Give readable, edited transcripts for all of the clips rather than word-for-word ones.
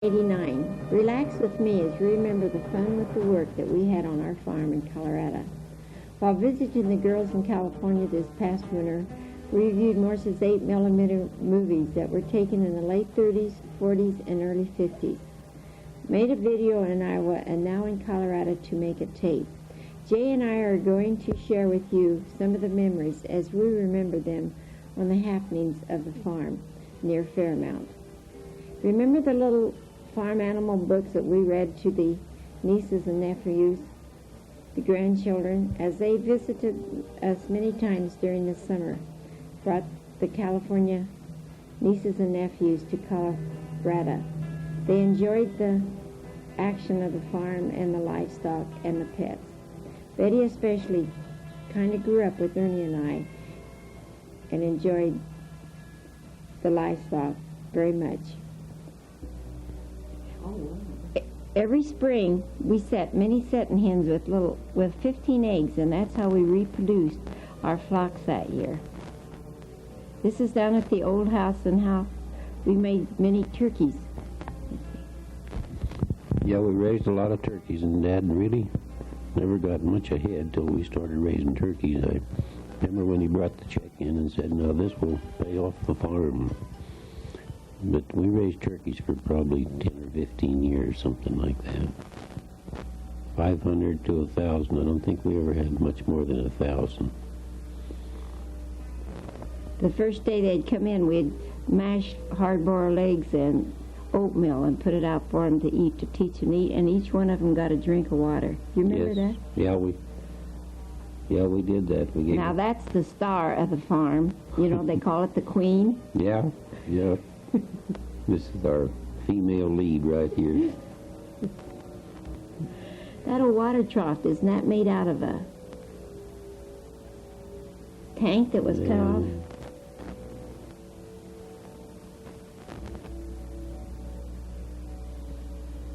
89. Relax with me as you remember the fun with the work that we had on our farm in Colorado. While visiting the girls in California this past winter, we reviewed Morse's 8mm movies that were taken in the late 30s, 40s, and early 50s. Made a video in Iowa and now in Colorado to make a tape. Jay and I are going to share with you some of the memories as we remember them on the happenings of the farm near Fairmount. Remember the little farm animal books that we read to the nieces and nephews, the grandchildren, as they visited us many times during the summer, brought the California nieces and nephews to Colorado. They enjoyed the action of the farm and the livestock and the pets. Betty especially kind of grew up with Ernie and I and enjoyed the livestock very much. Every spring, we set many setting hens with 15 eggs, and that's how we reproduced our flocks that year. This is down at the old house and how we made many turkeys. Yeah, we raised a lot of turkeys, and Dad really never got much ahead till we started raising turkeys. I remember when he brought the check in and said, "Now this will pay off the farm." But we raised turkeys for probably 10 or 15 years, something like that. 500 to 1,000. I don't think we ever had much more than 1,000. The first day they'd come in, we'd mash hard-boiled eggs and oatmeal and put it out for them to eat, to teach them to eat, and each one of them got a drink of water. You remember that? Yeah, we did that. Now that's the star of the farm. You know, they call it the queen. Yeah. This is our female lead right here. That old water trough, isn't that made out of a tank that was cut off?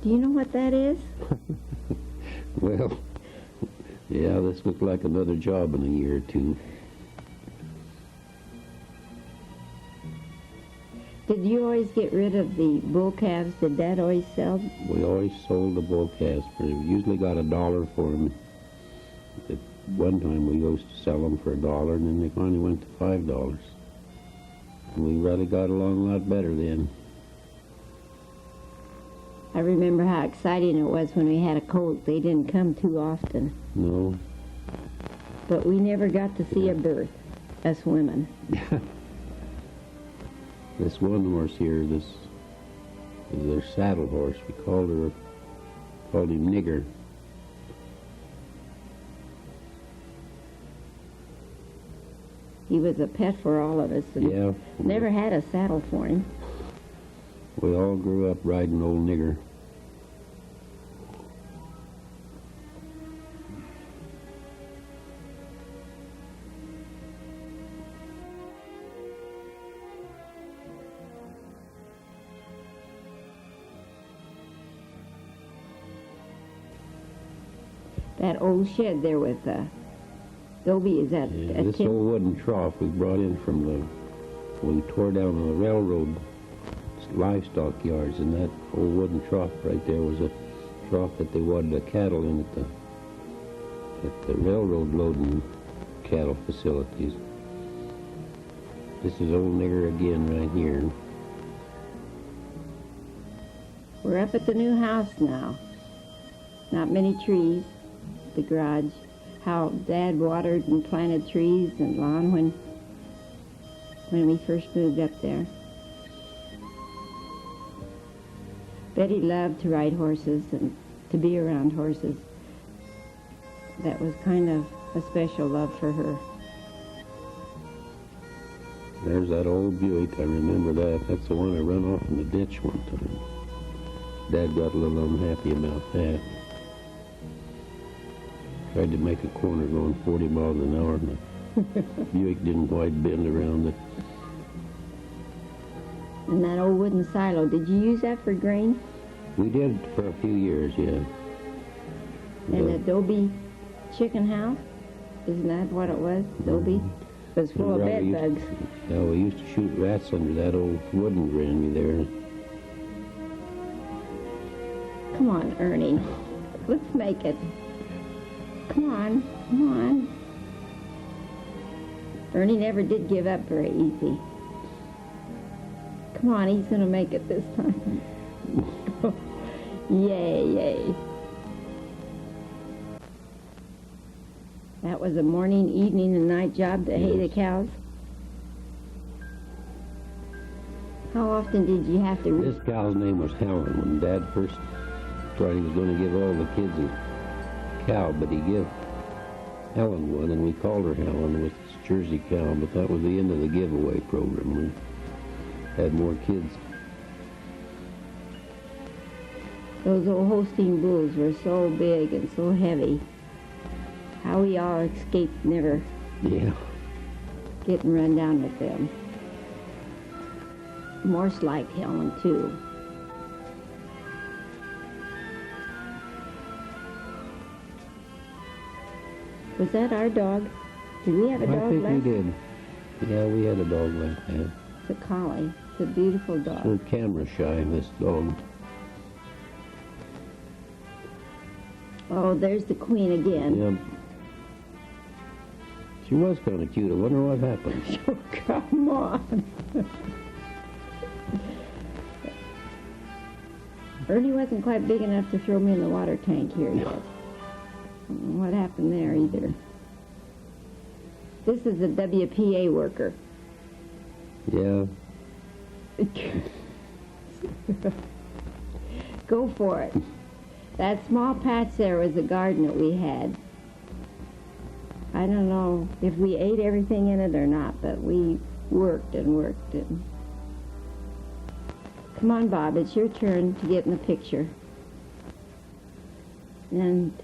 Do you know what that is? Well, yeah, this looks like another job in a year or two. Did you always get rid of the bull calves? Did Dad always sell? We always sold the bull calves. We usually got $1 for them. At one time we used to sell them for $1, and then they finally went to $5. And we really got along a lot better then. I remember how exciting it was when we had a colt. They didn't come too often. No. But we never got to see a birth, us women. This one horse here, this is their saddle horse. We called him Nigger. He was a pet for all of us. Yeah. Never had a saddle for him. We all grew up riding old Nigger. That old shed there with Dobie, is that a this old wooden trough we brought in from we tore down the railroad livestock yards, and that old wooden trough right there was a trough that they watered the cattle in at the railroad loading cattle facilities. This is old Nigger again right here. We're up at the new house now. Not many trees. The garage, how Dad watered and planted trees and lawn when we first moved up there. Betty loved to ride horses and to be around horses. That was kind of a special love for her. There's that old Buick, I remember that. That's the one I run off in the ditch one time. Dad got a little unhappy about that. Tried to make a corner going 40 miles an hour, and the Buick didn't quite bend around it. And that old wooden silo, did you use that for grain? We did for a few years, yeah. And the Dobie chicken house, isn't that what it was? Dobie? It was full of bed bugs. Yeah, we used to shoot rats under that old wooden granny there. Come on, Ernie. Let's make it. Come on, come on. Ernie never did give up very easy. Come on, he's going to make it this time. Yay, yay. That was a morning, evening, and night job to hay the cows. How often did you have to... This cow's name was Helen. When Dad first thought he was going to give all the kids a cow, but he gave Helen one, and we called her Helen with this Jersey cow, but that was the end of the giveaway program. We had more kids. Those old Holstein bulls were so big and so heavy. How we all escaped never getting run down with them. Morse liked Helen too. Was that our dog? Did we have a dog I think left? we did. Yeah, we had a dog like that. It's a collie. It's a beautiful dog. So camera shy, this dog. Oh, there's the queen again. Yep. She was kind of cute. I wonder what happened. Oh, come on. Ernie wasn't quite big enough to throw me in the water tank here yet. I don't know what happened there either. This is a WPA worker. Yeah. Go for it. That small patch there was a garden that we had. I don't know if we ate everything in it or not, but we worked and worked. And come on, Bob, it's your turn to get in the picture. And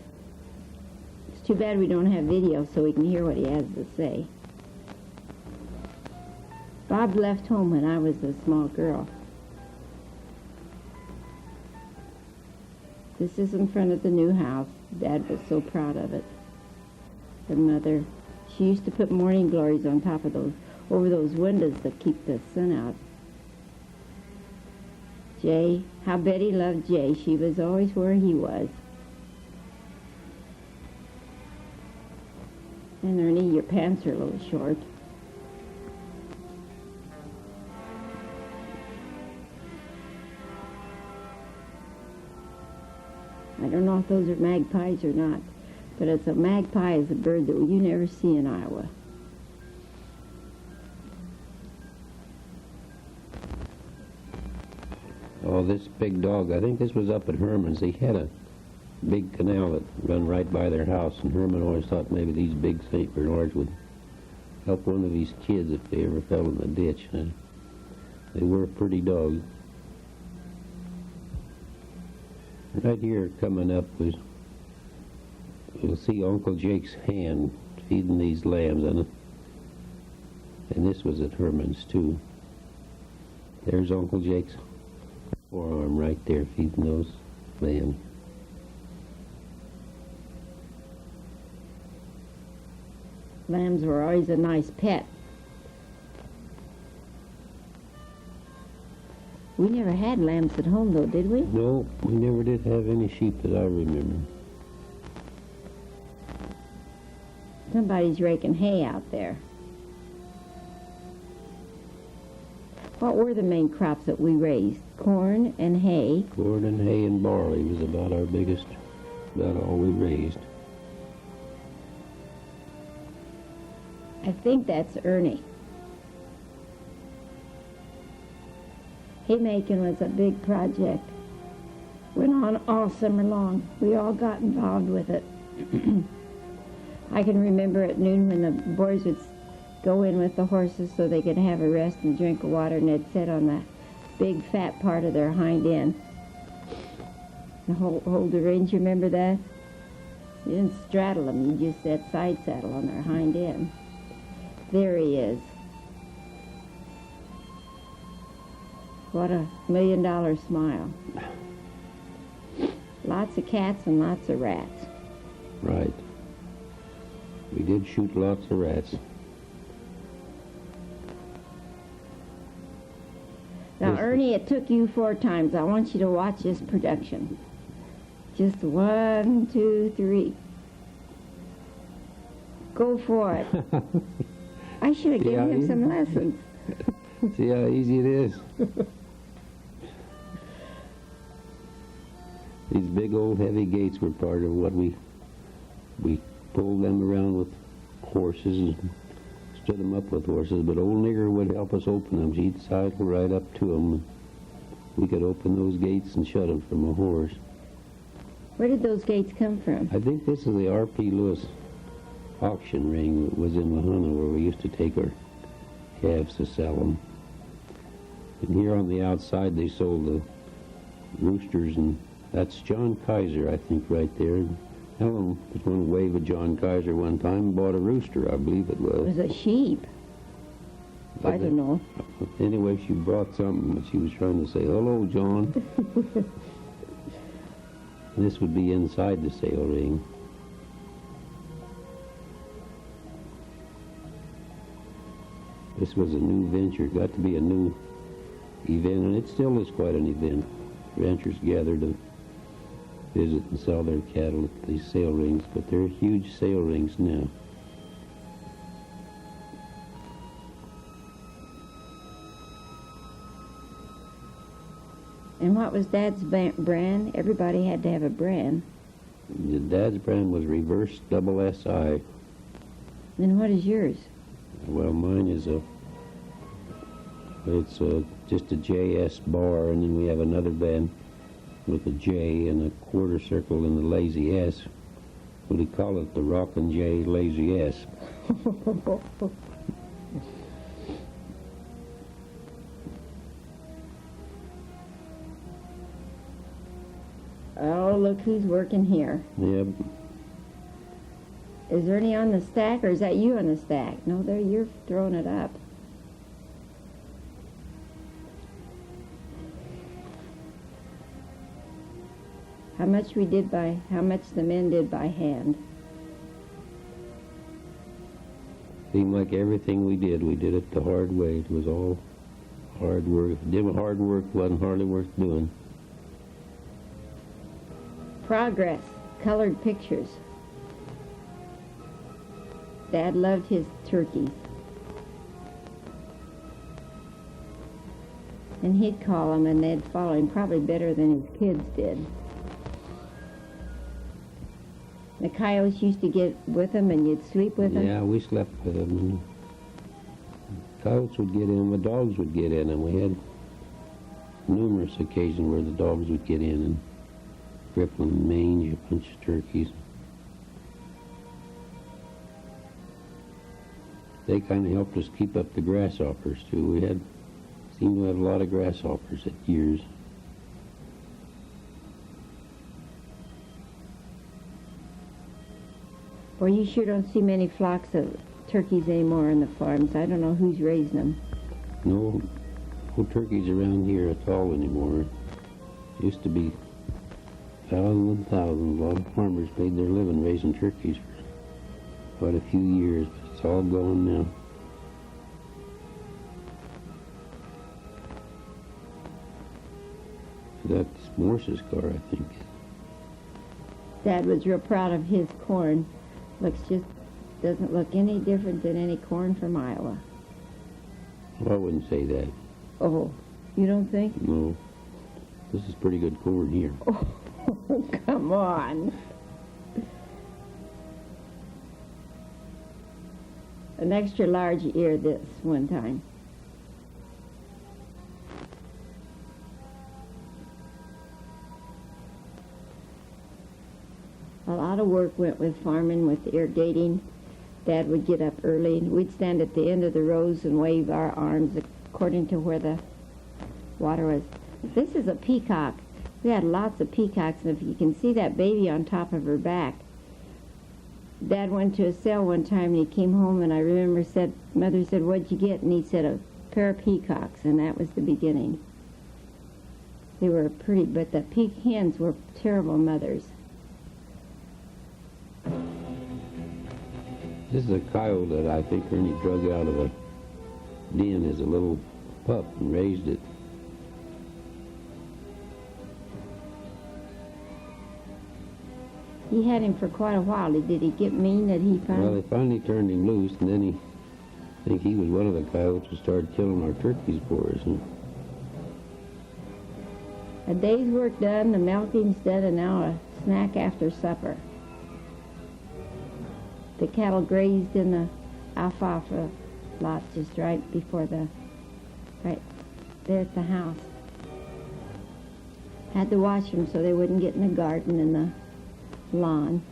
it's too bad we don't have video so we can hear what he has to say. Bob left home when I was a small girl. This is in front of the new house. Dad was so proud of it. And Mother, she used to put morning glories on top of those, over those windows that keep the sun out. Jay, how Betty loved Jay. She was always where he was. And Ernie, your pants are a little short. I don't know if those are magpies or not, but it's a magpie is a bird that you never see in Iowa. Oh, this big dog, I think this was up at Herman's. They had a big canal that run right by their house, and Herman always thought maybe these big St. Bernards would help one of these kids if they ever fell in the ditch. And they were pretty dogs. Right here coming up was, you'll see Uncle Jake's hand feeding these lambs, and this was at Herman's too. There's Uncle Jake's forearm right there feeding those lambs. Lambs were always a nice pet. We never had lambs at home, though, did we? No, we never did have any sheep that I remember. Somebody's raking hay out there. What were the main crops that we raised? Corn and hay. Corn and hay and barley was about our biggest, about all we raised. I think that's Ernie. Haymaking was a big project. Went on all summer long. We all got involved with it. I can remember at noon when the boys would go in with the horses so they could have a rest and drink of water, and they'd sit on the big fat part of their hind end. And hold the reins, you remember that? You didn't straddle them, you just sat side saddle on their hind end. There he is. What a $1 million smile. Lots of cats and lots of rats. Right. We did shoot lots of rats. Now, Yes. Ernie, it took you 4 times. I want you to watch this production. Just 1, 2, 3. Go for it. I should have given him some lessons. See how easy it is? These big old heavy gates were part of what we pulled them around with horses and stood them up with horses, but old Nigger would help us open them. She'd sidle right up to them. We could open those gates and shut them from a horse. Where did those gates come from? I think this is the R.P. Lewis auction ring that was in Lahana where we used to take our calves to sell them. And here on the outside they sold the roosters, and that's John Kaiser, I think, right there. Helen was going to wave at John Kaiser one time and bought a rooster, I believe it was. It was a sheep. I don't know. Anyway, she brought something, and she was trying to say, "Hello, John." This would be inside the sale ring. This was a new venture. It got to be a new event, and it still is quite an event. Ranchers gather to visit and sell their cattle at these sale rings, but they're huge sale rings now. And what was Dad's brand? Everybody had to have a brand. Dad's brand was reverse double SI. And what is yours? Well, mine is just a JS bar, and then we have another band with a J and a quarter circle and the lazy S. We call it the Rockin' J Lazy S. Oh, look who's working here. Yep. Is there any on the stack, or is that you on the stack? No, there, you're throwing it up. How much the men did by hand. Seemed like everything we did it the hard way. It was all hard work. If it hard work wasn't hardly worth doing. Progress, colored pictures. Dad loved his turkeys. And he'd call them and they'd follow him probably better than his kids did. The coyotes used to get with them and you'd sleep with them? Yeah, we slept with them. Coyotes would get in, the dogs would get in, and we had numerous occasions where the dogs would get in and cripple and mange a bunch of turkeys. They kind of helped us keep up the grasshoppers, too. We seemed to have a lot of grasshoppers at years. Well, you sure don't see many flocks of turkeys anymore on the farms. I don't know who's raising them. No turkeys around here at all anymore. Used to be thousands and thousands. A lot of farmers made their living raising turkeys for quite a few years, but it's all gone now. That's Morse's car, I think. Dad was real proud of his corn. Doesn't look any different than any corn from Iowa. Well, I wouldn't say that. Oh, you don't think? No. This is pretty good corn here. Oh, come on. An extra large ear this one time. A lot of work went with farming, with irrigating. Dad would get up early, and we'd stand at the end of the rows and wave our arms according to where the water was. This is a peacock. We had lots of peacocks, and if you can see that baby on top of her back. Dad went to a sale one time, and he came home, and I remember Mother said, "What'd you get?" And he said, "A pair of peacocks," and that was the beginning. They were pretty, but the hens were terrible mothers. This is a coyote that I think Ernie drug out of a den as a little pup and raised it. He had him for quite a while. Did he get mean that he Well, finally... they finally turned him loose, and then I think he was one of the coyotes who started killing our turkeys for us. And A day's work done, the milking's done, and now a snack after supper. The cattle grazed in the alfalfa lot just right there at the house. Had to wash them so they wouldn't get in the garden and the lawn.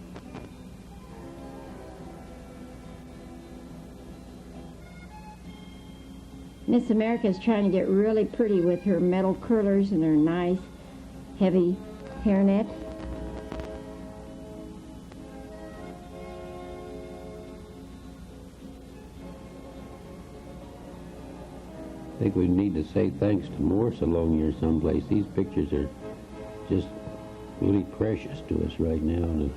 Miss America's trying to get really pretty with her metal curlers and her nice, heavy hairnet. I think we need to say thanks to Morse along here someplace. These pictures are just really precious to us right now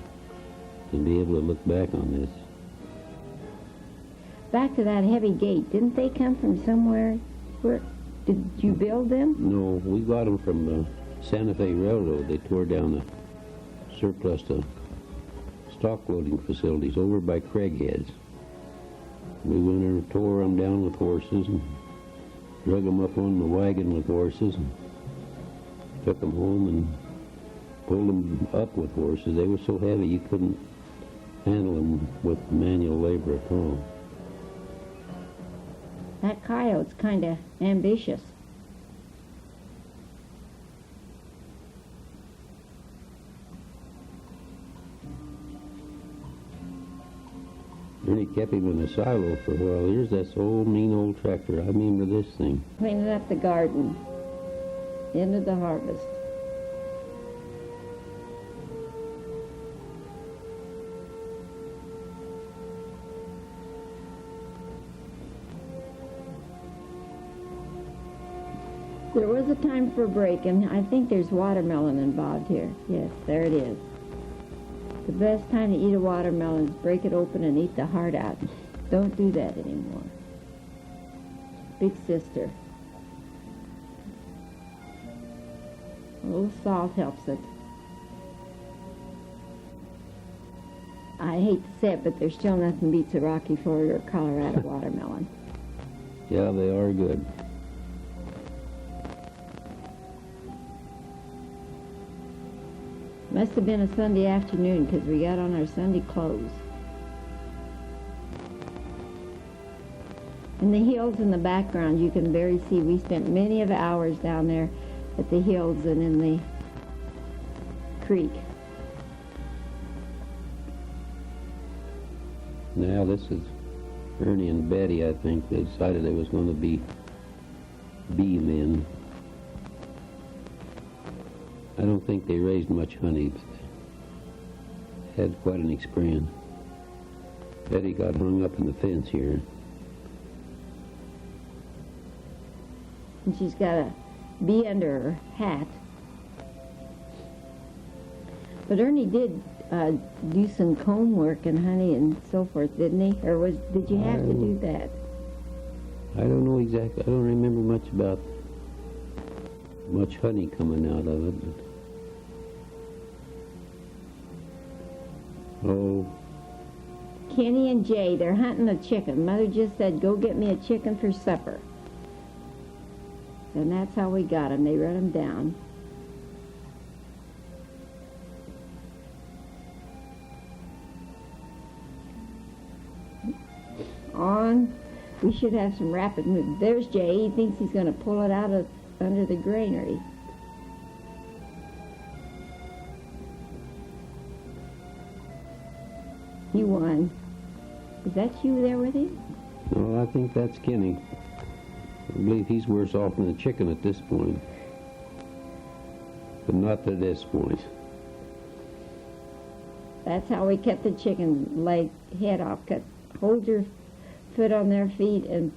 to be able to look back on this. Back to that heavy gate. Didn't they come from somewhere? Where did you build them? No, we got them from the Santa Fe Railroad. They tore down the surplus to stock loading facilities over by Craigheads. We went there and tore them down with horses and drug them up on the wagon with horses and took them home and pulled them up with horses. They were so heavy you couldn't handle them with manual labor at all. That coyote's kind of ambitious. Ernie kept him in a silo for a while. Here's that old mean old tractor. I remember this thing. Cleaning up the garden. End of the harvest. There was a time for a break, and I think there's watermelon involved here. Yes, there it is. The best time to eat a watermelon is break it open and eat the heart out. Don't do that anymore. Big sister. A little salt helps it. I hate to say it, but there's still nothing beats a Rocky Ford or Colorado watermelon. Yeah, they are good. Must have been a Sunday afternoon because we got on our Sunday clothes. In the hills in the background, you can barely see. We spent many of the hours down there at the hills and in the creek. Now this is Ernie and Betty, I think. They decided they was going to be bee men. I don't think they raised much honey, but they had quite an experience. Betty got hung up in the fence here. And she's got a bee under her hat. But Ernie did do some comb work and honey and so forth, didn't he? Or did you have to do that? I don't know exactly. I don't remember much about much honey coming out of it. But oh. Kenny and Jay, they're hunting a chicken. Mother just said, go get me a chicken for supper. And that's how we got them. They run them down. On. We should have some rapid movement. There's Jay. He thinks he's going to pull it out of under the granary. He won. Is that you there with him? No, I think that's Kenny. I believe he's worse off than the chicken at this point. But not to this point. That's how we cut the chicken leg head off. Hold your foot on their feet and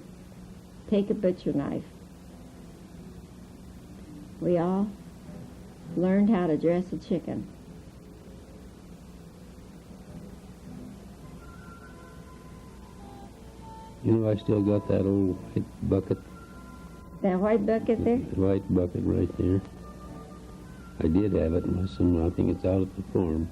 take a butcher knife. We all learned how to dress a chicken. You know, I still got that old white bucket. That white bucket there? The white bucket right there. I did have it, and I think it's out at the farm.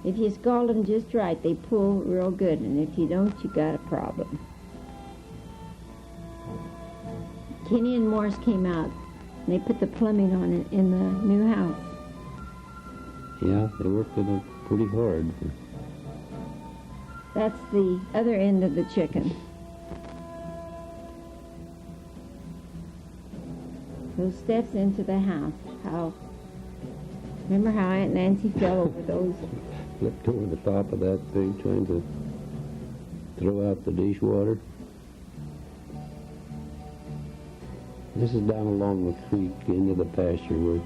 If you scald them just right, they pull real good, and if you don't, you got a problem. Kenny and Morse came out, and they put the plumbing on it in the new house. Yeah, they worked at it pretty hard. That's the other end of the chicken. Those steps into the house. Remember how Aunt Nancy fell over those? Flipped over the top of that thing trying to throw out the dishwater. This is down along the creek into the pasture where it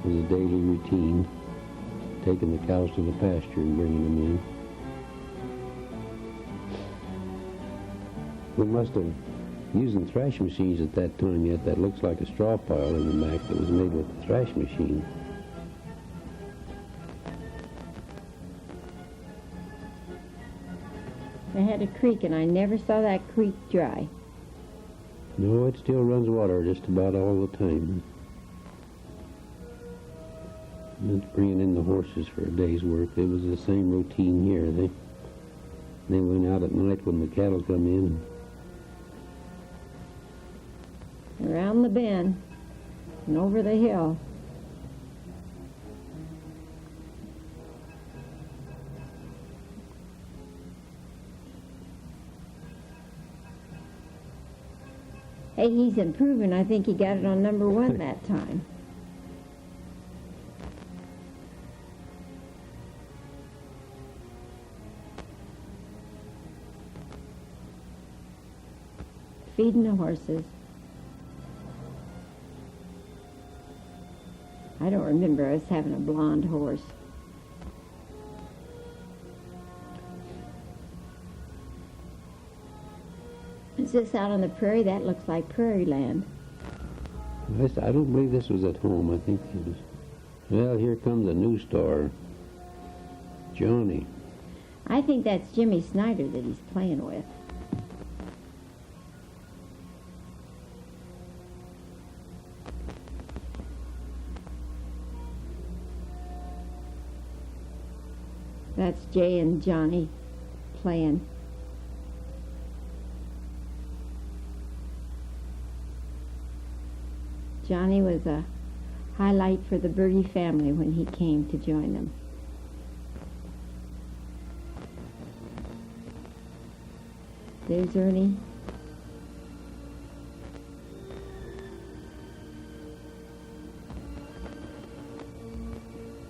was a daily routine, taking the cows to the pasture and bringing them in. We must have using thrash machines at that time yet. That looks like a straw pile in the back that was made with a thrash machine. They had a creek, and I never saw that creek dry. No, it still runs water just about all the time. It's bringing in the horses for a day's work. It was the same routine here. They went out at night when the cattle come in. Around the bend and over the hill. Hey, he's improving. I think he got it on number 1 that time. Feeding the horses. I don't remember us having a blonde horse. Is this out on the prairie? That looks like prairie land. I don't believe this was at home. I think it was. Well, here comes a new star. Johnny. I think that's Jimmy Snyder that he's playing with. That's Jay and Johnny playing. Johnny was a highlight for the Birdie family when he came to join them. There's Ernie.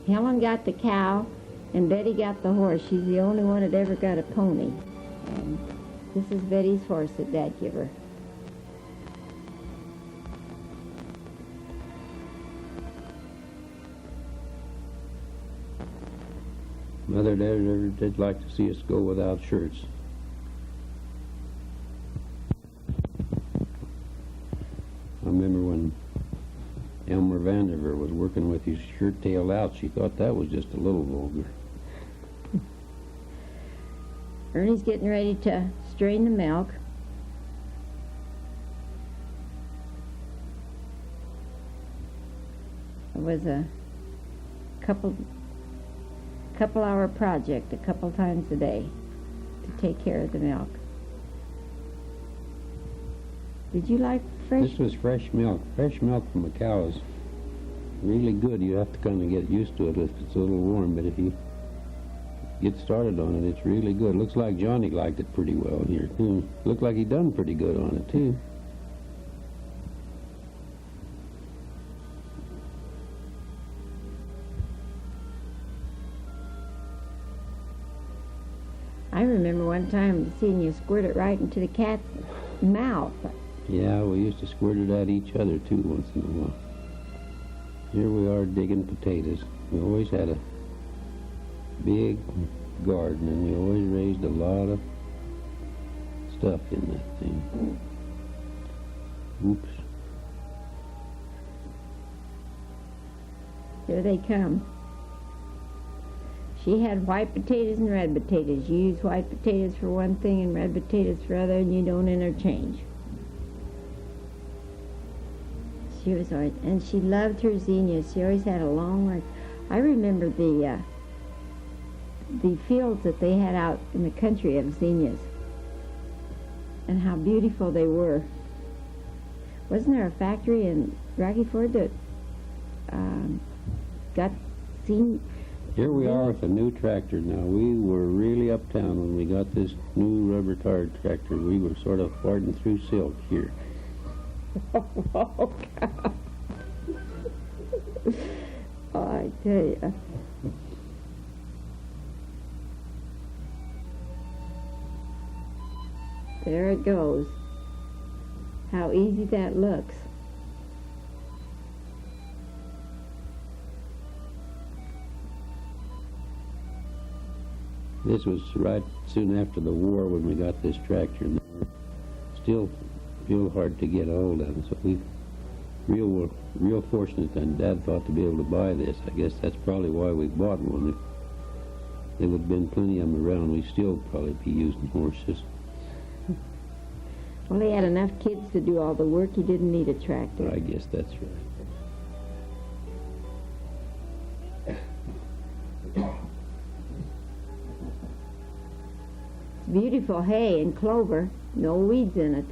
Helen got the cow, and Betty got the horse. She's the only one that ever got a pony. And this is Betty's horse that Dad gave her. Mother never did like to see us go without shirts. I remember when Elmer Vandiver was working with his shirt tail out, she thought that was just a little vulgar. Ernie's getting ready to strain the milk. It was a couple-hour project, a couple times a day, to take care of the milk. Did you like fresh? This was fresh milk. Fresh milk from a cow is really good. You have to kind of get used to it if it's a little warm, but if you get started on it, it's really good. Looks like Johnny liked it pretty well here, too. Looked like he done pretty good on it, too. I remember one time seeing you squirt it right into the cat's mouth. Yeah, we used to squirt it at each other, too, once in a while. Here we are digging potatoes. We always had a big garden, and we always raised a lot of stuff in that thing. Oops. Here they come. She had white potatoes and red potatoes. You use white potatoes for one thing and red potatoes for other, and you don't interchange. She was always, and she loved her zinnias. She always had a long one. I remember the the fields that they had out in the country of zinnias and how beautiful they were. Wasn't there a factory in Rocky Ford that got seen? Here we are with a new tractor now. We were really uptown when we got this new rubber-tired tractor. We were sort of farting through silk here. Oh, God. Oh, I tell you. There it goes. How easy that looks. This was right soon after the war when we got this tractor, and they were still real hard to get a hold of. So we were real fortunate, and Dad thought to be able to buy this. I guess that's probably why we bought one. If there would have been plenty of them around, we'd still probably be using horses. Well, he had enough kids to do all the work. He didn't need a tractor. I guess that's right. Beautiful hay and clover, no weeds in it.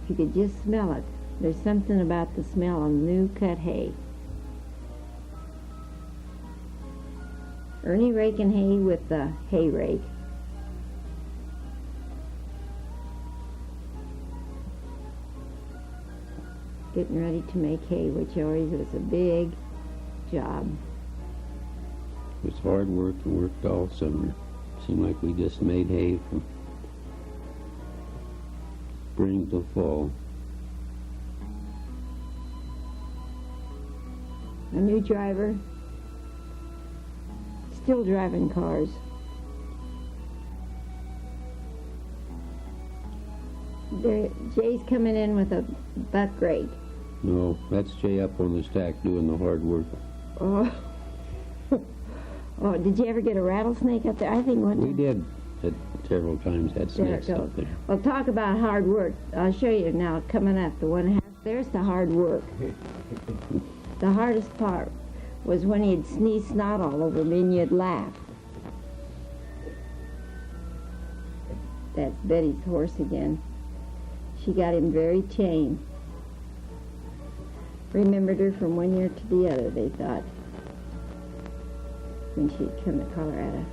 If you could just smell it. There's something about the smell of new cut hay. Ernie raking hay with the hay rake. Getting ready to make hay, which always was a big job. It was hard work and worked all summer. Seemed like we just made hay from spring till fall. A new driver, still driving cars. Jay's coming in with a buck rake. No, that's Jay up on the stack doing the hard work. Oh. Oh, did you ever get a rattlesnake up there? I think one time. We did several times, had snakes There it up goes. there. Well, talk about hard work. I'll show you now coming up. The 1.5. There's the hard work. The hardest part was when he'd sneeze snot all over me and you'd laugh. That's Betty's horse again. She got him very tame. Remembered her from one year to the other, they thought, when she'd come to Colorado.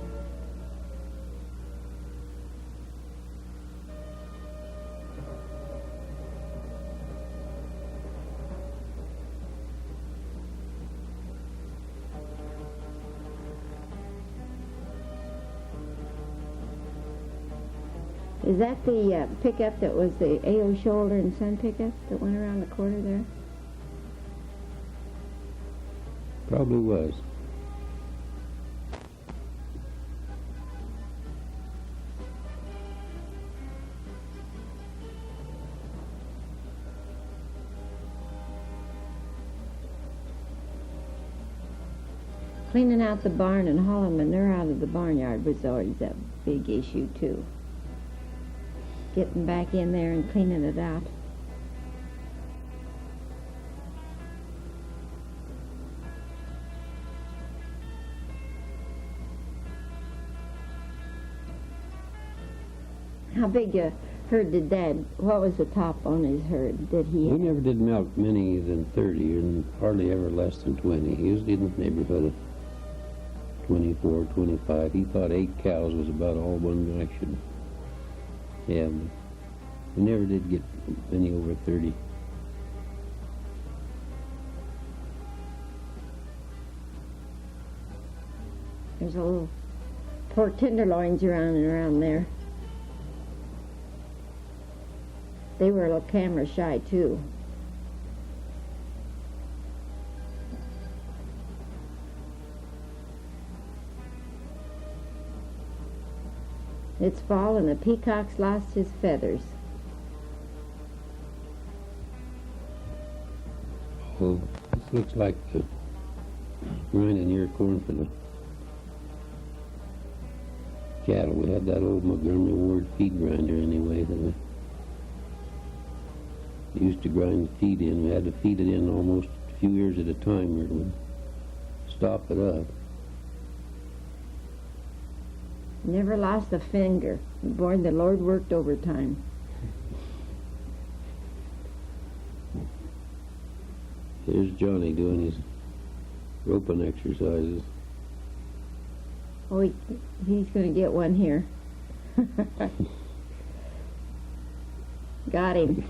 Is that the pickup that was the A.O. Showalter and Son pickup that went around the corner there? Probably was. Cleaning out the barn and hauling manure out of the barnyard was always a big issue, too. Getting back in there and cleaning it out. How big a herd did Dad, what was the top on his herd? Did he We have? never did milk many than 30 and hardly ever less than 20. Usually in the neighborhood of 24, 25. He thought 8 cows was about all one guy should have. We never did get any over 30. There's a little pork tenderloins around and around there. They were a little camera shy, too. It's fall and the peacock's lost his feathers. Well, this looks like the grinding ear corn for the cattle. We had that old Montgomery Ward feed grinder anyway that we used to grind the feed in. We had to feed it in almost a few years at a time or it would stop it up. Never lost a finger. Boy, the Lord worked overtime. Here's Johnny doing his roping exercises. Oh, he's going to get one here. Got him.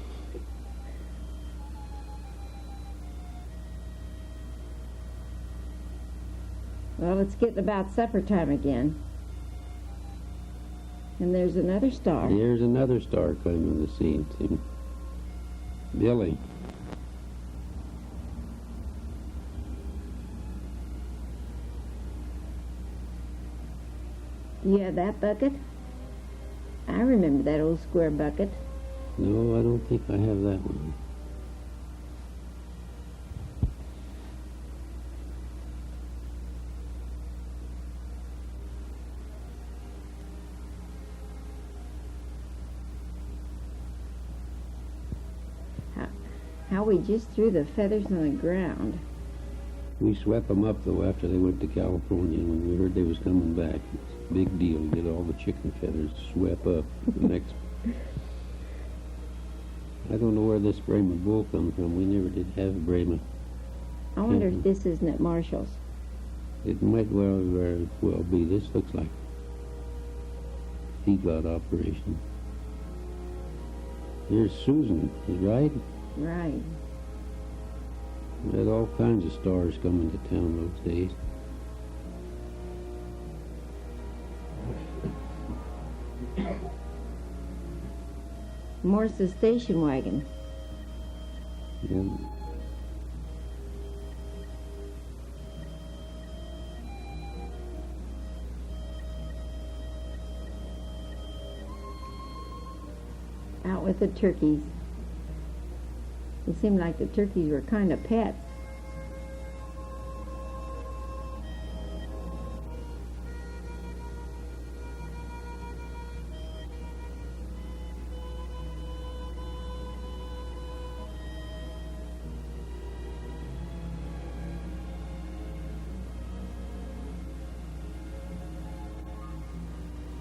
Well, it's getting about supper time again. And there's another star. Here's another star coming to the scene. See? Billy. You have that bucket? I remember that old square bucket. No, I don't think I have that one. How we just threw the feathers on the ground. We swept them up, though, after they went to California. When we heard they was coming back, it's a big deal to get all the chicken feathers swept up. The next, I don't know where this Brahma bull comes from. We never did have a Brahma. I wonder if this isn't at Marshall's. It might very well be. This looks like feedlot operation. Here's Susan, is right? Right. We had all kinds of stars coming to town those days. Morse's station wagon. Yeah. Out with the turkeys. It seemed like the turkeys were kind of pets.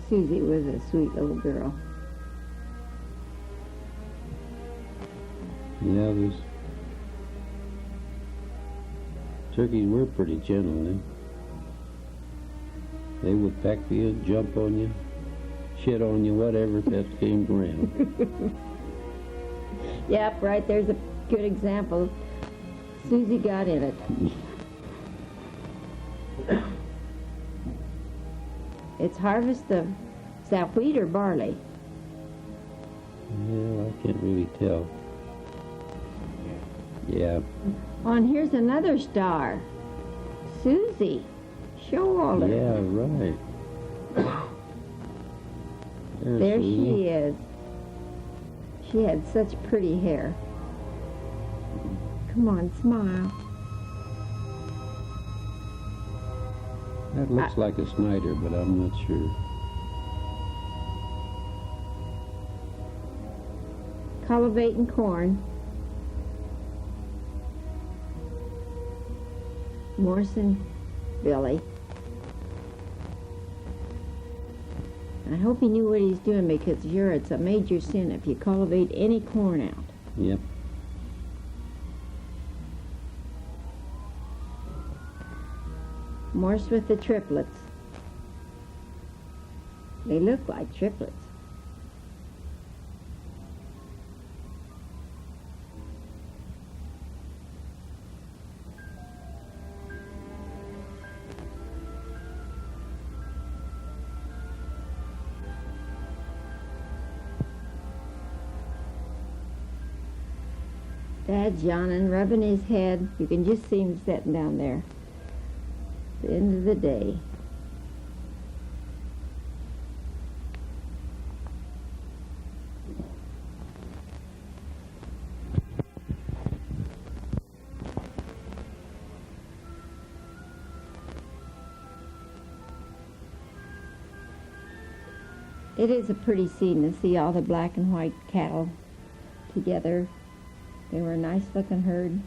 Susie was a sweet little girl. Yeah, those turkeys were pretty gentle then. They would peck you, jump on you, shit on you, whatever that came around. Yep, right there's a good example. Susie got in it. It's harvest of, is that wheat or barley? Yeah, I can't really tell. Yeah. Oh, and here's another star. Susie. Showalter. Yeah, right. There Susie. she is. She had such pretty hair. Come on, smile. That looks like a Snyder, but I'm not sure. Cultivating corn. Morrison, Billy. I hope he knew what he's doing, because sure, it's a major sin if you cultivate any corn out. Yep. Morse with the triplets. They look like triplets. Dad's yawning, rubbing his head. You can just see him sitting down there. At the end of the day. It is a pretty scene to see all the black and white cattle together. They were a nice looking herd.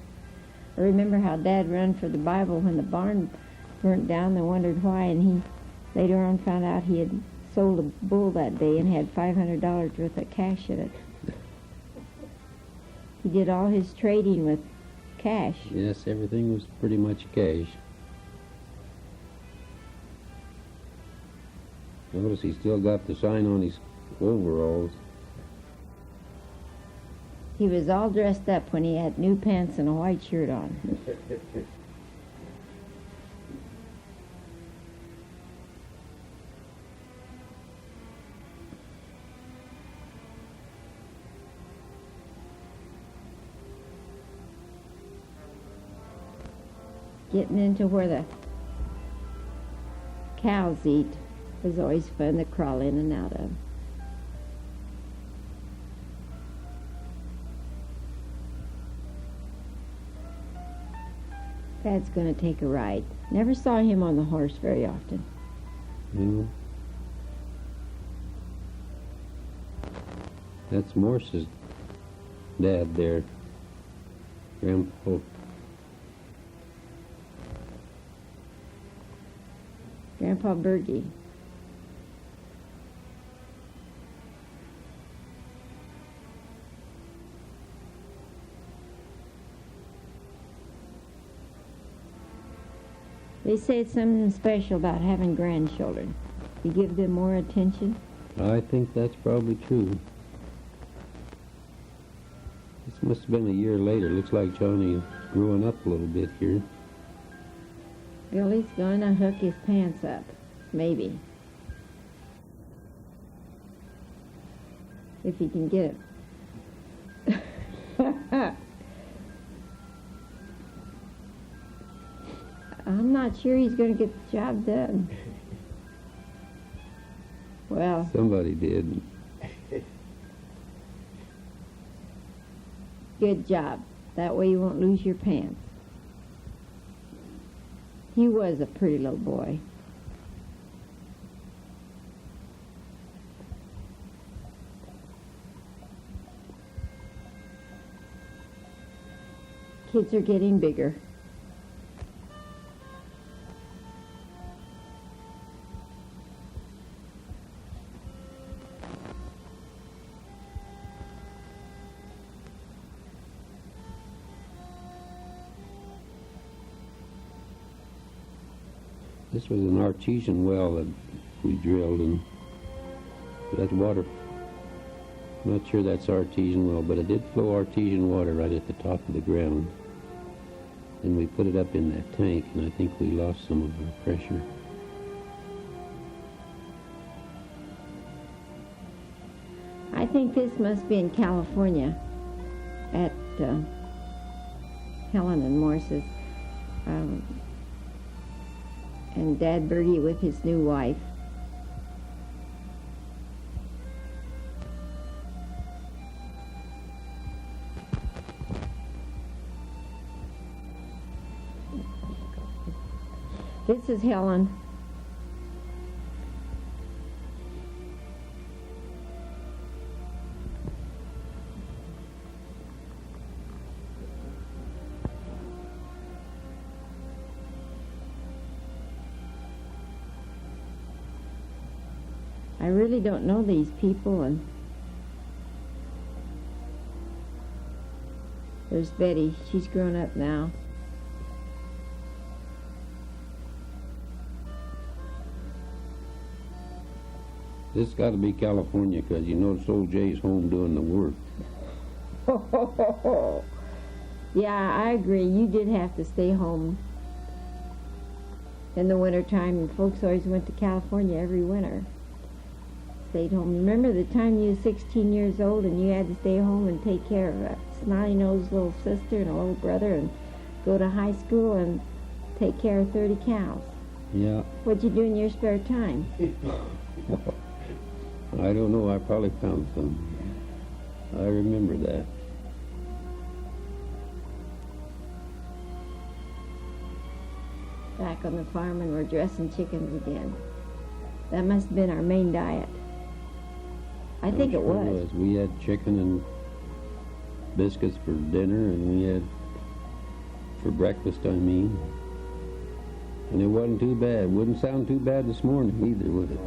I remember how Dad ran for the Bible when the barn burnt down. They wondered why, and he later on found out he had sold a bull that day and had $500 worth of cash in it. He did all his trading with cash. Yes, everything was pretty much cash. Notice he still got the sign on his overalls. He was all dressed up when he had new pants and a white shirt on. Getting into where the cows eat was always fun to crawl in and out of. Dad's going to take a ride. Never saw him on the horse very often. Mm. That's Morse's dad there. Grandpa. Grandpa Bergie. They say it's something special about having grandchildren. You give them more attention. I think that's probably true. This must have been a year later. Looks like Johnny is growing up a little bit here. Billy's going to hook his pants up. Maybe. If he can get it. I'm not sure he's going to get the job done. Well, Somebody did. good job. That way you won't lose your pants. He was a pretty little boy. Kids are getting bigger. This was an artesian well that we drilled, and that water, I'm not sure that's artesian well, but it did flow artesian water right at the top of the ground. Then we put it up in that tank, and I think we lost some of our pressure. I think this must be in California at Helen and Morse's. And Dad Bergie with his new wife. This is Helen. I really don't know these people, and there's Betty. She's grown up now. This got to be California, because you notice old Jay's home doing the work. Yeah, I agree. You did have to stay home in the wintertime, and folks always went to California every winter. Stayed home. Remember the time you were 16 years old and you had to stay home and take care of a snotty-nosed little sister and a little brother and go to high school and take care of 30 cows? Yeah. What'd you do in your spare time? I don't know. I probably found some. I remember that. Back on the farm, and we're dressing chickens again. That must have been our main diet. I think it was. We had chicken and biscuits for dinner, and we had for breakfast, I mean. And it wasn't too bad. Wouldn't sound too bad this morning either, would it?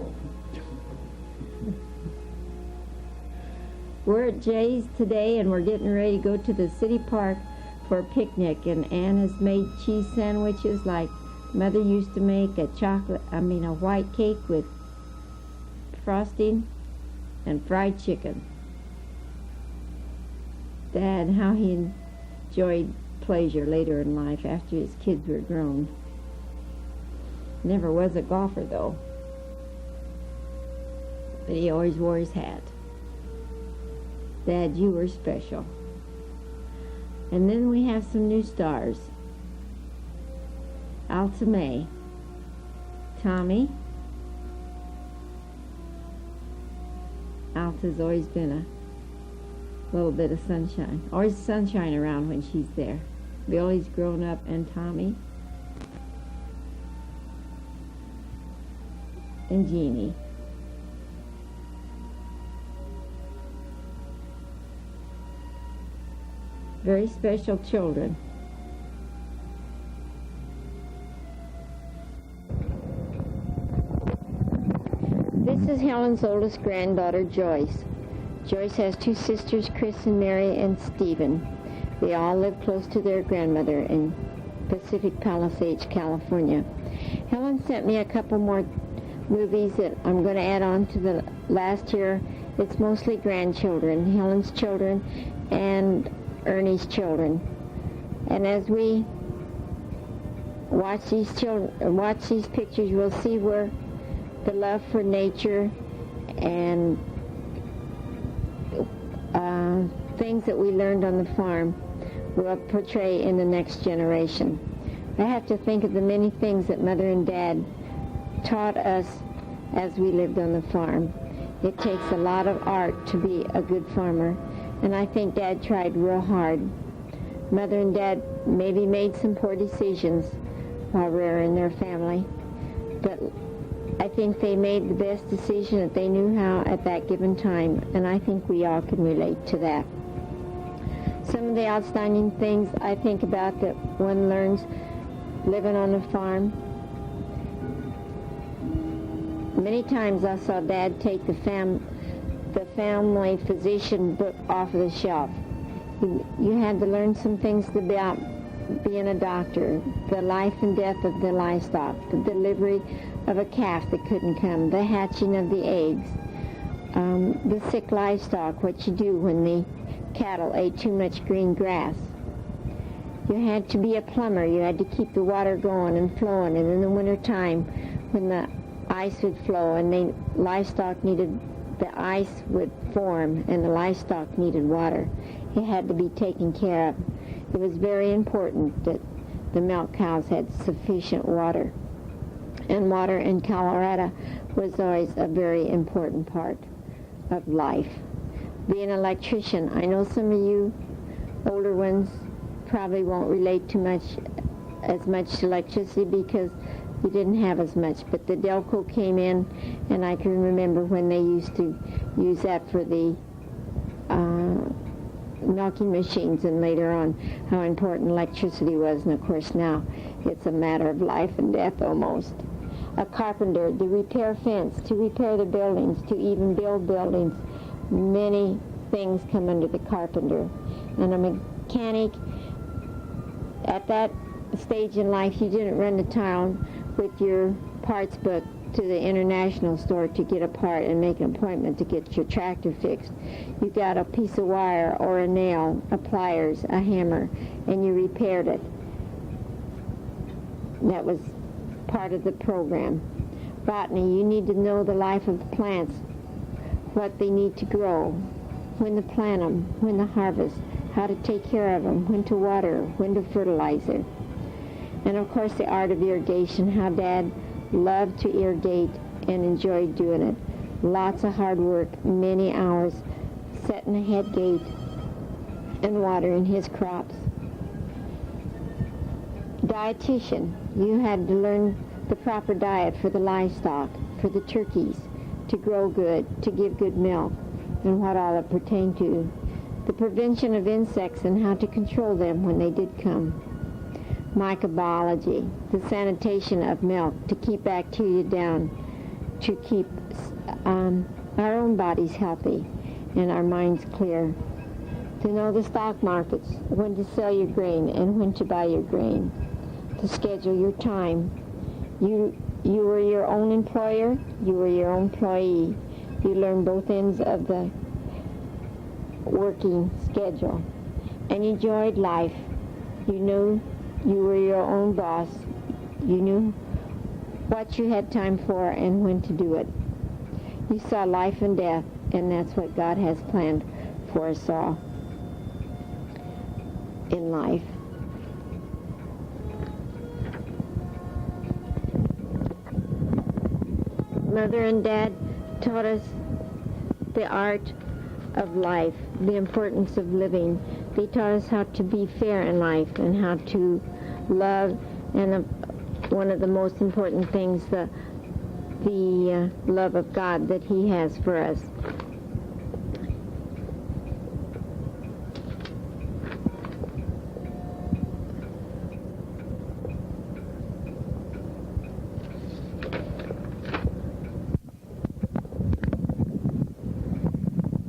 We're at Jay's today, and we're getting ready to go to the city park for a picnic. And Ann has made cheese sandwiches like Mother used to make, a white cake with frosting and fried chicken. Dad, how he enjoyed pleasure later in life after his kids were grown. Never was a golfer, though. But he always wore his hat. Dad, you were special. And then we have some new stars. Alta May, Tommy. Alta's always been a little bit of sunshine. Always sunshine around when she's there. Billy's grown up, and Tommy. And Jeannie. Very special children. This is Helen's oldest granddaughter, Joyce. Joyce has two sisters, Chris and Mary and Stephen. They all live close to their grandmother in Pacific Palisades, California. Helen sent me a couple more movies that I'm going to add on to the last year. It's mostly grandchildren, Helen's children and Ernie's children. And as we watch these pictures, we'll see where the love for nature and things that we learned on the farm will portray in the next generation. I have to think of the many things that Mother and Dad taught us as we lived on the farm. It takes a lot of art to be a good farmer, and I think Dad tried real hard. Mother and Dad maybe made some poor decisions while rearing their family, but I think they made the best decision that they knew how at that given time, and I think we all can relate to that. Some of the outstanding things I think about that one learns living on a farm. Many times I saw Dad take the family physician book off of the shelf. You had to learn some things about being a doctor, the life and death of the livestock, the delivery of a calf that couldn't come, the hatching of the eggs, the sick livestock, what you do when the cattle ate too much green grass. You had to be a plumber. You had to keep the water going and flowing, and in the wintertime when the ice would flow and the livestock needed, the ice would form and the livestock needed water. It had to be taken care of. It was very important that the milk cows had sufficient water. And water in Colorado was always a very important part of life. Being an electrician, I know some of you older ones probably won't relate to as much electricity because you didn't have as much, but the Delco came in, and I can remember when they used to use that for the milking machines, and later on how important electricity was, and of course now it's a matter of life and death almost. A carpenter to repair fence, to repair the buildings, to even build buildings. Many things come under the carpenter. And a mechanic, at that stage in life, you didn't run to town with your parts book to the international store to get a part and make an appointment to get your tractor fixed. You got a piece of wire or a nail, a pliers, a hammer, and you repaired it. That was part of the program. Botany, you need to know the life of the plants, what they need to grow, when to plant them, when to harvest, how to take care of them, when to water, when to fertilize it. And of course the art of irrigation, how Dad loved to irrigate and enjoyed doing it. Lots of hard work, many hours, setting a head gate and watering his crops. Dietitian, you had to learn the proper diet for the livestock, for the turkeys, to grow good, to give good milk, and what all it pertained to. The prevention of insects and how to control them when they did come. Microbiology, the sanitation of milk, to keep bacteria down, to keep our own bodies healthy. and our minds clear. To know the stock markets, when to sell your grain and when to buy your grain. To schedule your time. You were your own employer, you were your own employee. You learned both ends of the working schedule and enjoyed life. You knew you were your own boss. You knew what you had time for and when to do it. You saw life and death, and that's what God has planned for us all in life. Mother and Dad taught us the art of life, the importance of living. They taught us how to be fair in life and how to love, and one of the most important things, the love of God that He has for us.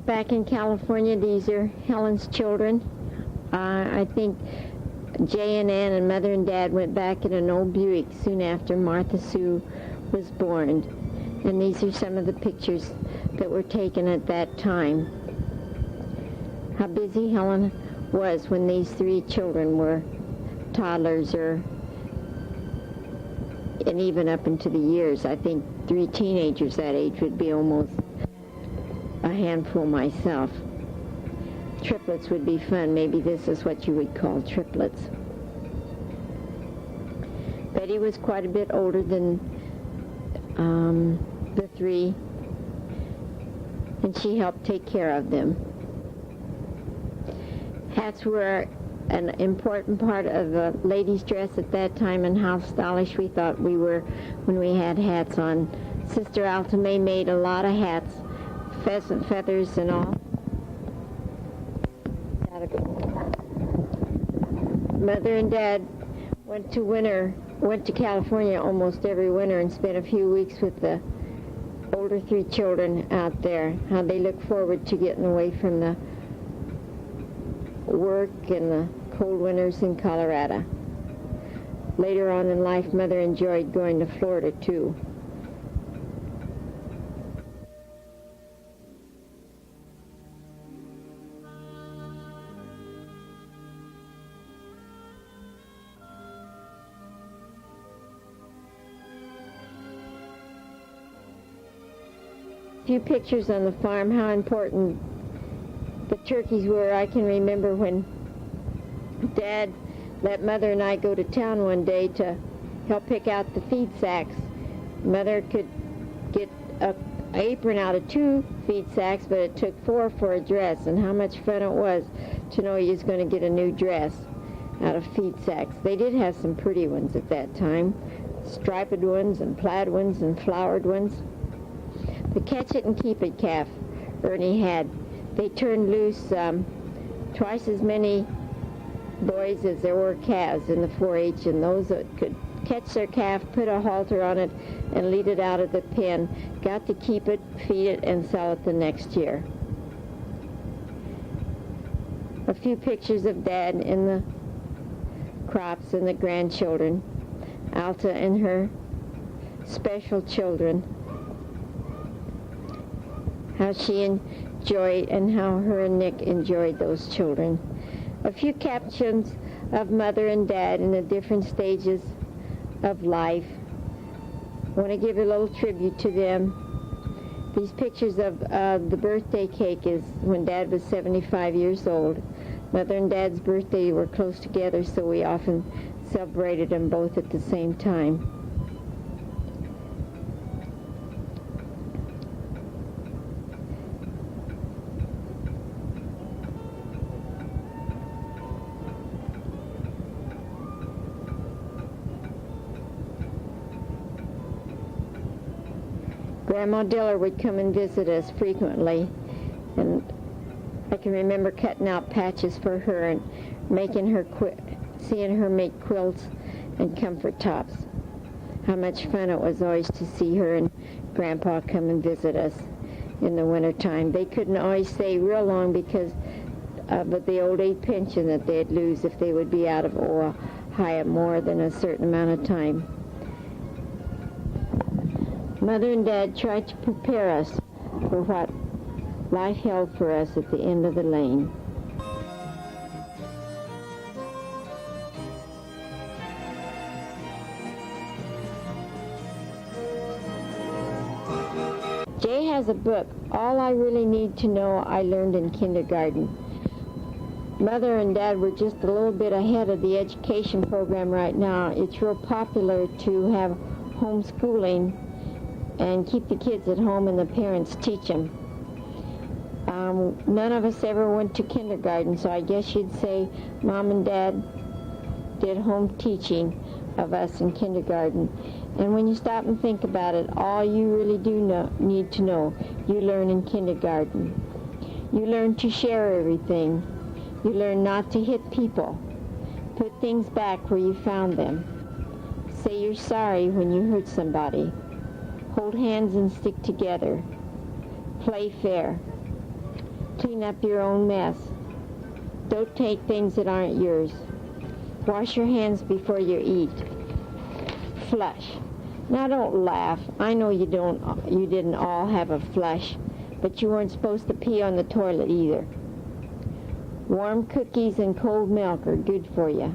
Back in California, these are Helen's children. I think Jay and Ann and Mother and Dad went back in an old Buick soon after Martha Sue was born. And these are some of the pictures that were taken at that time. How busy Helen was when these three children were toddlers, and even up into the years. I think three teenagers that age would be almost a handful myself. Triplets would be fun. Maybe this is what you would call triplets. Betty was quite a bit older than the three, and she helped take care of them. Hats were an important part of the ladies' dress at that time, and how stylish we thought we were when we had hats on. Sister Alta May made a lot of hats, pheasant feathers and all. Mother and Dad went to California almost every winter and spent a few weeks with the older three children out there. How they looked forward to getting away from the work and the cold winters in Colorado. Later on in life, Mother enjoyed going to Florida too. Few pictures on the farm, how important the turkeys were. I can remember when Dad let Mother and I go to town one day to help pick out the feed sacks. Mother could get an apron out of 2 feed sacks, but it took 4 for a dress, and how much fun it was to know you was going to get a new dress out of feed sacks. They did have some pretty ones at that time, striped ones and plaid ones and flowered ones. The catch it and keep it calf Ernie had. They turned loose twice as many boys as there were calves in the 4-H, and those that could catch their calf, put a halter on it, and lead it out of the pen, got to keep it, feed it, and sell it the next year. A few pictures of Dad in the crops and the grandchildren, Alta and her special children, how she enjoyed and how her and Nick enjoyed those children. A few captions of Mother and Dad in the different stages of life. I want to give a little tribute to them. These pictures of the birthday cake is when Dad was 75 years old. Mother and Dad's birthday were close together, so we often celebrated them both at the same time. Grandma Diller would come and visit us frequently, and I can remember cutting out patches for her and making her seeing her make quilts and comfort tops. How much fun it was always to see her and Grandpa come and visit us. in the wintertime. They couldn't always stay real long because of the old age pension that they'd lose if they would be out of Ohio more than a certain amount of time. Mother and Dad tried to prepare us for what life held for us at the end of the lane. Jay has a book, All I Really Need to Know I Learned in Kindergarten. Mother and Dad were just a little bit ahead of the education program right now. It's real popular to have homeschooling and keep the kids at home and the parents teach them. None of us ever went to kindergarten, so I guess you'd say Mom and Dad did home teaching of us in kindergarten. And when you stop and think about it, all you really do need to know, you learn in kindergarten. You learn to share everything. You learn not to hit people. Put things back where you found them. Say you're sorry when you hurt somebody. Hold hands and stick together. Play fair. Clean up your own mess. Don't take things that aren't yours. Wash your hands before you eat. Flush. Now don't laugh. I know you didn't all have a flush, but you weren't supposed to pee on the toilet either. Warm cookies and cold milk are good for you.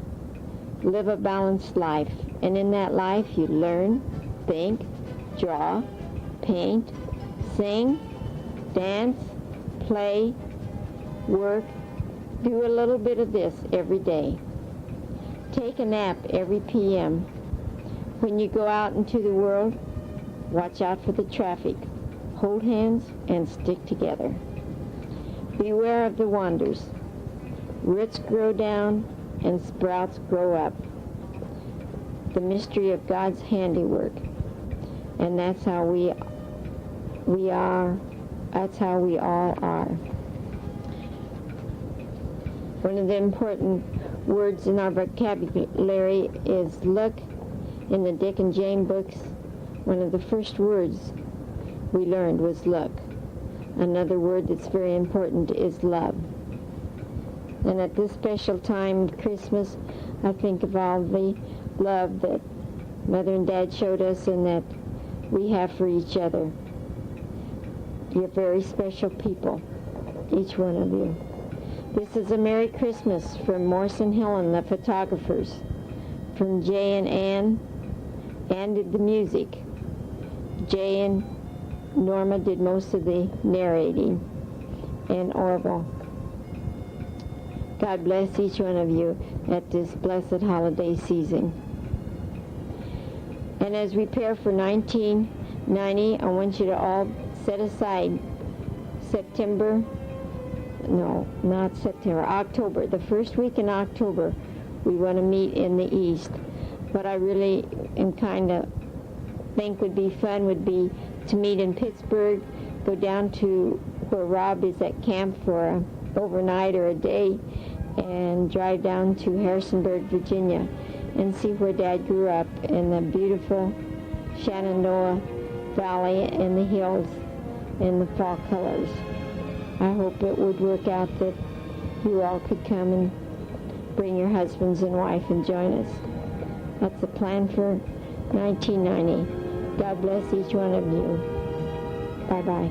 Live a balanced life, and in that life you learn, think, draw, paint, sing, dance, play, work, do a little bit of this every day. Take a nap every p.m. When you go out into the world, watch out for the traffic. Hold hands and stick together. Beware of the wonders. Roots grow down and sprouts grow up. The mystery of God's handiwork. And that's how we are. That's how we all are. One of the important words in our vocabulary is look. In the Dick and Jane books, one of the first words we learned was look. Another word that's very important is love. And at this special time of Christmas, I think of all the love that Mother and Dad showed us and that we have for each other. You're very special people, each one of you. This is a Merry Christmas from Morse and Helen, the photographers. From Jay and Ann. Ann did the music. Jay and Norma did most of the narrating. And Orville. God bless each one of you at this blessed holiday season. And as we prepare for 1990, I want you to all set aside October, the first week in October, we want to meet in the East. What I really think would be fun would be to meet in Pittsburgh, go down to where Rob is at camp for an overnight or a day, and drive down to Harrisonburg, Virginia, and see where Dad grew up in the beautiful Shenandoah Valley and the hills in the fall colors. I hope it would work out that you all could come and bring your husbands and wife and join us. That's the plan for 1990. God bless each one of you. Bye-bye.